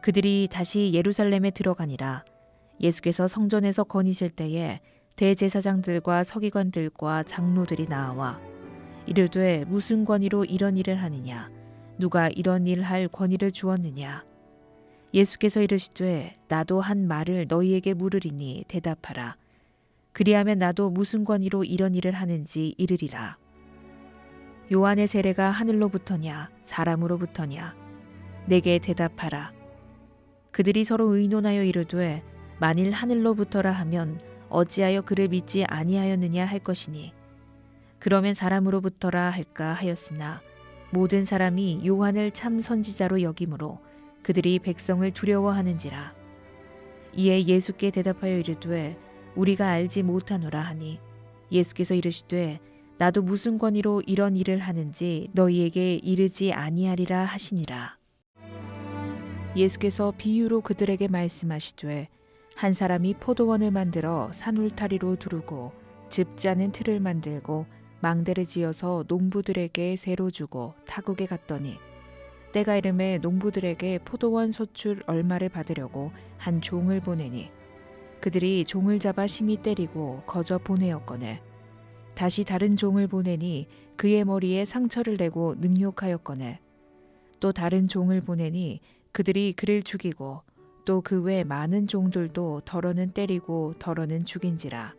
그들이 다시 예루살렘에 들어가니라. 예수께서 성전에서 거니실 때에 대제사장들과 서기관들과 장로들이 나와 이르되 무슨 권위로 이런 일을 하느냐? 누가 이런 일 할 권위를 주었느냐? 예수께서 이르시되 나도 한 말을 너희에게 물으리니 대답하라. 그리하면 나도 무슨 권위로 이런 일을 하는지 이르리라. 요한의 세례가 하늘로부터냐 사람으로부터냐? 내게 대답하라. 그들이 서로 의논하여 이르되 만일 하늘로부터라 하면 어찌하여 그를 믿지 아니하였느냐 할 것이니 그러면 사람으로부터라 할까 하였으나 모든 사람이 요한을 참 선지자로 여기므로 그들이 백성을 두려워하는지라. 이에 예수께 대답하여 이르되 우리가 알지 못하노라 하니 예수께서 이르시되 나도 무슨 권위로 이런 일을 하는지 너희에게 이르지 아니하리라 하시니라. 예수께서 비유로 그들에게 말씀하시되 한 사람이 포도원을 만들어 산울타리로 두르고 즙 짜는 틀을 만들고 망대를 지어서 농부들에게 세로 주고 타국에 갔더니 때가 이름에 농부들에게 포도원 소출 얼마를 받으려고 한 종을 보내니 그들이 종을 잡아 심히 때리고 거저 보내었거늘 다시 다른 종을 보내니 그의 머리에 상처를 내고 능욕하였거늘 또 다른 종을 보내니 그들이 그를 죽이고 또 그 외 많은 종들도 덜어는 때리고 덜어는 죽인지라.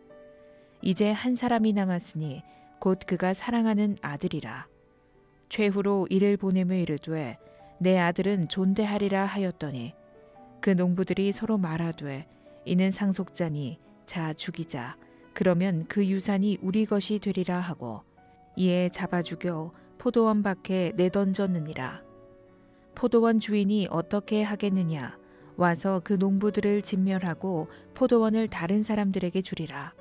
이제 한 사람이 남았으니 곧 그가 사랑하는 아들이라. 최후로 이를 보내며 이르되 내 아들은 존대하리라 하였더니 그 농부들이 서로 말하되 이는 상속자니 자 죽이자. 그러면 그 유산이 우리 것이 되리라 하고 이에 잡아 죽여 포도원 밖에 내던졌느니라. 포도원 주인이 어떻게 하겠느냐? 와서 그 농부들을 진멸하고 포도원을 다른 사람들에게 주리라.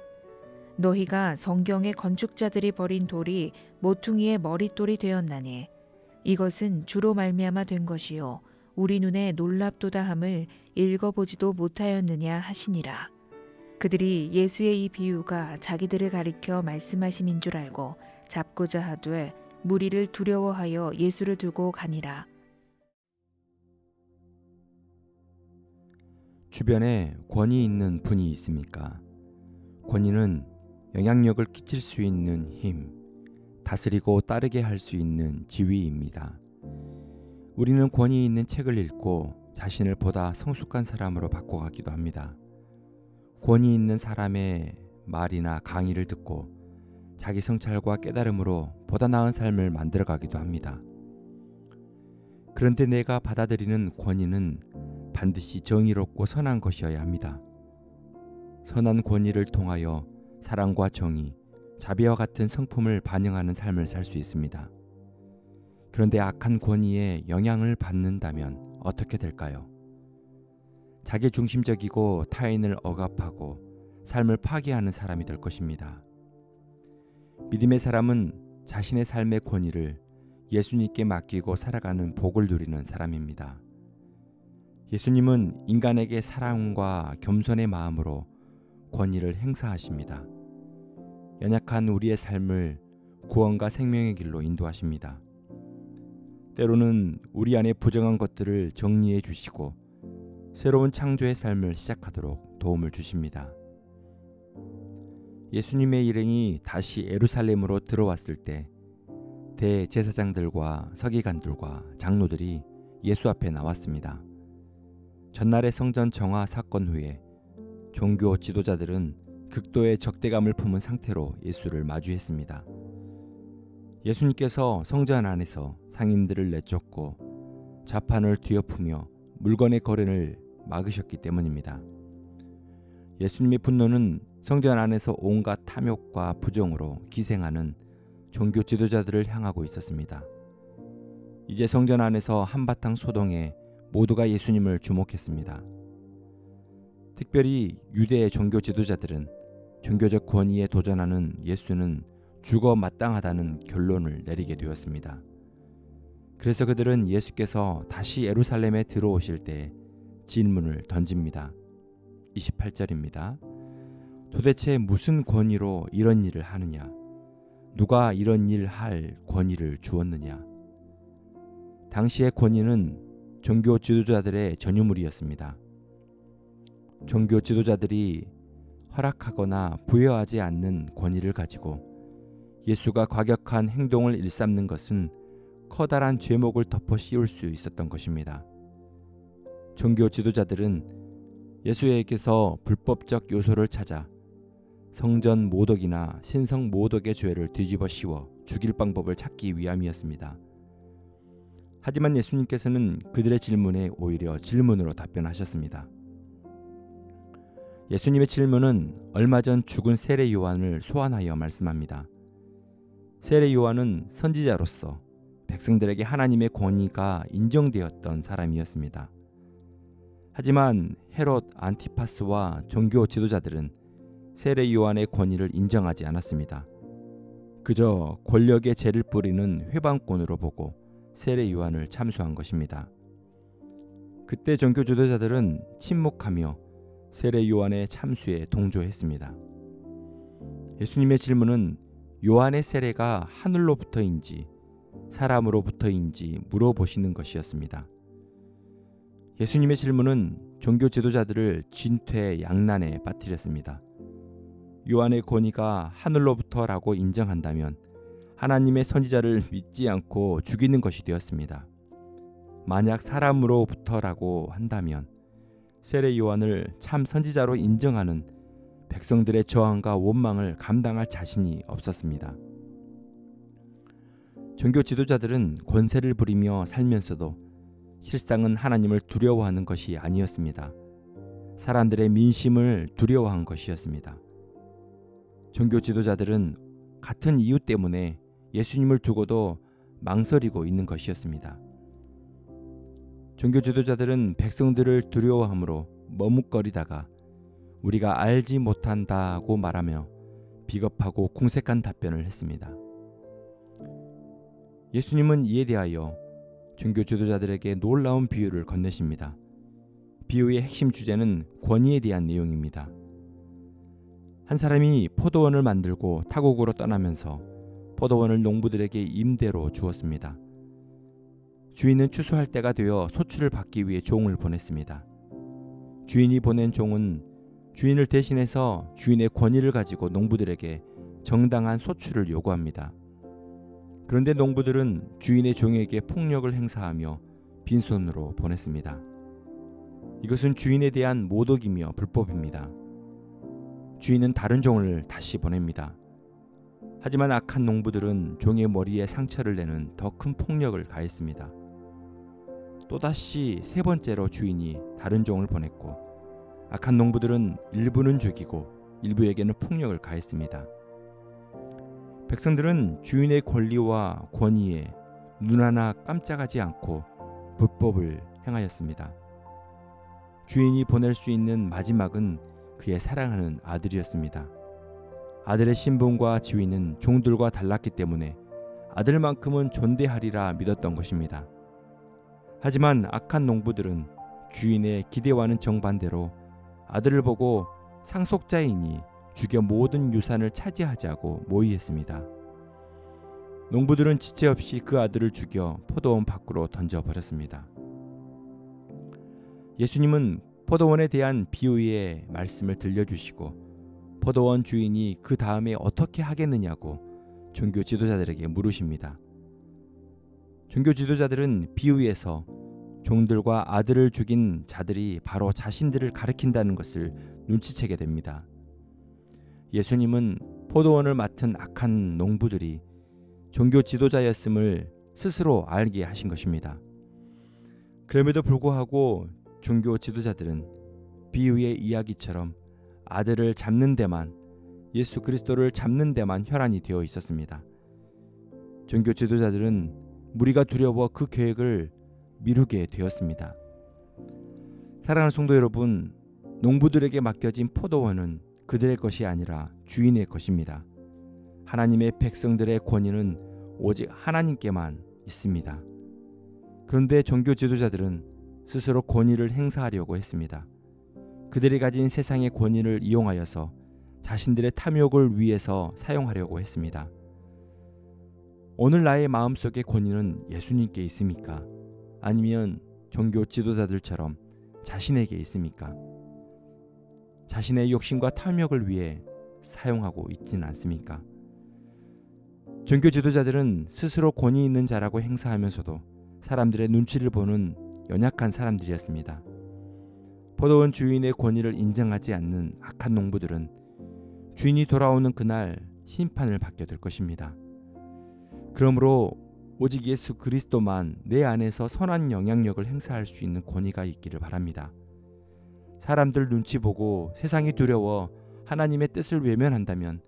너희가 성경의 건축자들이 버린 돌이 모퉁이의 머릿돌이 되었나니 이것은 주로 말미암아 된 것이요 우리 눈에 놀랍도다함을 읽어보지도 못하였느냐 하시니라. 그들이 예수의 이 비유가 자기들을 가리켜 말씀하심인 줄 알고 잡고자 하되 무리를 두려워하여 예수를 두고 가니라. 주변에 권위 있는 분이 있습니까? 권위는 영향력을 끼칠 수 있는 힘, 다스리고 따르게 할 수 있는 지위입니다. 우리는 권위 있는 책을 읽고 자신을 보다 성숙한 사람으로 바꿔가기도 합니다. 권위 있는 사람의 말이나 강의를 듣고 자기 성찰과 깨달음으로 보다 나은 삶을 만들어가기도 합니다. 그런데 내가 받아들이는 권위는 반드시 정의롭고 선한 것이어야 합니다. 선한 권위를 통하여 사랑과 정의, 자비와 같은 성품을 반영하는 삶을 살 수 있습니다. 그런데 악한 권위에 영향을 받는다면 어떻게 될까요? 자기 중심적이고 타인을 억압하고 삶을 파괴하는 사람이 될 것입니다. 믿음의 사람은 자신의 삶의 권위를 예수님께 맡기고 살아가는 복을 누리는 사람입니다. 예수님은 인간에게 사랑과 겸손의 마음으로 권위를 행사하십니다. 연약한 우리의 삶을 구원과 생명의 길로 인도하십니다. 때로는 우리 안에 부정한 것들을 정리해 주시고 새로운 창조의 삶을 시작하도록 도움을 주십니다. 예수님의 일행이 다시 예루살렘으로 들어왔을 때 대제사장들과 서기관들과 장로들이 예수 앞에 나왔습니다. 전날의 성전 정화 사건 후에 종교 지도자들은 극도의 적대감을 품은 상태로 예수를 마주했습니다. 예수님께서 성전 안에서 상인들을 내쫓고 자판을 뒤엎으며 물건의 거래를 막으셨기 때문입니다. 예수님의 분노는 성전 안에서 온갖 탐욕과 부정으로 기생하는 종교 지도자들을 향하고 있었습니다. 이제 성전 안에서 한바탕 소동에 모두가 예수님을 주목했습니다. 특별히 유대 종교 지도자들은 종교적 권위에 도전하는 예수는 죽어 마땅하다는 결론을 내리게 되었습니다. 그래서 그들은 예수께서 다시 예루살렘에 들어오실 때 질문을 던집니다. 28절입니다. 도대체 무슨 권위로 이런 일을 하느냐? 누가 이런 일 할 권위를 주었느냐? 당시의 권위는 종교 지도자들의 전유물이었습니다. 종교 지도자들이 허락하거나 부여하지 않는 권위를 가지고 예수가 과격한 행동을 일삼는 것은 커다란 죄목을 덮어 씌울 수 있었던 것입니다. 종교 지도자들은 예수에게서 불법적 요소를 찾아 성전 모독이나 신성 모독의 죄를 뒤집어 씌워 죽일 방법을 찾기 위함이었습니다. 하지만 예수님께서는 그들의 질문에 오히려 질문으로 답변하셨습니다. 예수님의 질문은 얼마 전 죽은 세례 요한을 소환하여 말씀합니다. 세례 요한은 선지자로서 백성들에게 하나님의 권위가 인정되었던 사람이었습니다. 하지만 헤롯 안티파스와 종교 지도자들은 세례 요한의 권위를 인정하지 않았습니다. 그저 권력의 재를 뿌리는 회방꾼으로 보고 세례 요한을 참수한 것입니다. 그때 종교 지도자들은 침묵하며 세례 요한의 참수에 동조했습니다. 예수님의 질문은 요한의 세례가 하늘로부터인지 사람으로부터인지 물어보시는 것이었습니다. 예수님의 질문은 종교 지도자들을 진퇴양난에 빠뜨렸습니다. 요한의 권위가 하늘로부터라고 인정한다면 하나님의 선지자를 믿지 않고 죽이는 것이 되었습니다. 만약 사람으로부터라고 한다면 세례 요한을 참 선지자로 인정하는 백성들의 저항과 원망을 감당할 자신이 없었습니다. 종교 지도자들은 권세를 부리며 살면서도 실상은 하나님을 두려워하는 것이 아니었습니다. 사람들의 민심을 두려워한 것이었습니다. 종교 지도자들은 같은 이유 때문에 예수님을 두고도 망설이고 있는 것이었습니다. 종교 지도자들은 백성들을 두려워함으로 머뭇거리다가 우리가 알지 못한다고 말하며 비겁하고 궁색한 답변을 했습니다. 예수님은 이에 대하여 종교 지도자들에게 놀라운 비유를 건네십니다. 비유의 핵심 주제는 권위에 대한 내용입니다. 한 사람이 포도원을 만들고 타국으로 떠나면서 포도원을 농부들에게 임대로 주었습니다. 주인은 추수할 때가 되어 소출을 받기 위해 종을 보냈습니다. 주인이 보낸 종은 주인을 대신해서 주인의 권위를 가지고 농부들에게 정당한 소출을 요구합니다. 그런데 농부들은 주인의 종에게 폭력을 행사하며 빈손으로 보냈습니다. 이것은 주인에 대한 모독이며 불법입니다. 주인은 다른 종을 다시 보냅니다. 하지만 악한 농부들은 종의 머리에 상처를 내는 더 큰 폭력을 가했습니다. 또다시 세 번째로 주인이 다른 종을 보냈고 악한 농부들은 일부는 죽이고 일부에게는 폭력을 가했습니다. 백성들은 주인의 권리와 권위에 눈 하나 깜짝하지 않고 불법을 행하였습니다. 주인이 보낼 수 있는 마지막은 그의 사랑하는 아들이었습니다. 아들의 신분과 지위는 종들과 달랐기 때문에 아들만큼은 존대하리라 믿었던 것입니다. 하지만 악한 농부들은 주인의 기대와는 정반대로 아들을 보고 상속자이니 죽여 모든 유산을 차지하자고 모의했습니다. 농부들은 지체 없이 그 아들을 죽여 포도원 밖으로 던져버렸습니다. 예수님은 포도원에 대한 비유의 말씀을 들려주시고 포도원 주인이 그 다음에 어떻게 하겠느냐고 종교 지도자들에게 물으십니다. 종교 지도자들은 비유에서 종들과 아들을 죽인 자들이 바로 자신들을 가리킨다는 것을 눈치채게 됩니다. 예수님은 포도원을 맡은 악한 농부들이 종교 지도자였음을 스스로 알게 하신 것입니다. 그럼에도 불구하고 종교 지도자들은 비유의 이야기처럼 아들을 잡는 데만, 예수 그리스도를 잡는 데만 혈안이 되어 있었습니다. 종교 지도자들은 무리가 두려워 그 계획을 미루게 되었습니다. 사랑하는 성도 여러분, 농부들에게 맡겨진 포도원은 그들의 것이 아니라 주인의 것입니다. 하나님의 백성들의 권위는 오직 하나님께만 있습니다. 그런데 종교 지도자들은 스스로 권위를 행사하려고 했습니다. 그들이 가진 세상의 권위를 이용하여서 자신들의 탐욕을 위해서 사용하려고 했습니다. 오늘 나의 마음속의 권위는 예수님께 있습니까? 아니면 종교 지도자들처럼 자신에게 있습니까? 자신의 욕심과 탐욕을 위해 사용하고 있지는 않습니까? 종교 지도자들은 스스로 권위 있는 자라고 행사하면서도 사람들의 눈치를 보는 연약한 사람들이었습니다. 포도원 주인의 권위를 인정하지 않는 악한 농부들은 주인이 돌아오는 그날 심판을 받게 될 것입니다. 그러므로 오직 예수 그리스도만 내 안에서 선한 영향력을 행사할 수 있는 권위가 있기를 바랍니다. 사람들 눈치 보고 세상이 두려워 하나님의 뜻을 외면한다면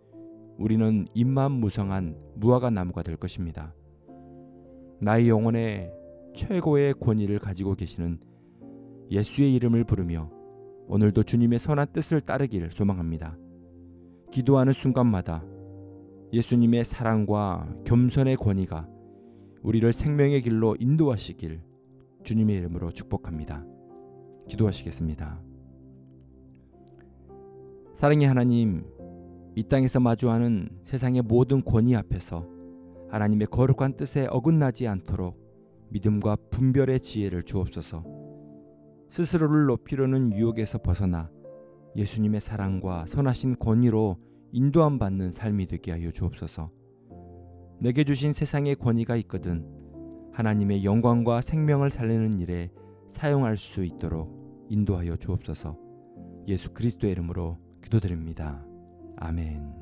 우리는 입만무성한 무화과 나무가 될 것입니다. 나의 영혼에 최고의 권위를 가지고 계시는 예수의 이름을 부르며 오늘도 주님의 선한 뜻을 따르길 소망합니다. 기도하는 순간마다 예수님의 사랑과 겸손의 권위가 우리를 생명의 길로 인도하시길 주님의 이름으로 축복합니다. 기도하시겠습니다. 사랑의 하나님, 이 땅에서 마주하는 세상의 모든 권위 앞에서 하나님의 거룩한 뜻에 어긋나지 않도록 믿음과 분별의 지혜를 주옵소서. 스스로를 높이려는 유혹에서 벗어나 예수님의 사랑과 선하신 권위로 인도함 받는 삶이 되게 하여 주옵소서. 내게 주신 세상의 권위가 있거든 하나님의 영광과 생명을 살리는 일에 사용할 수 있도록 인도하여 주옵소서. 예수 그리스도의 이름으로 기도드립니다. 아멘.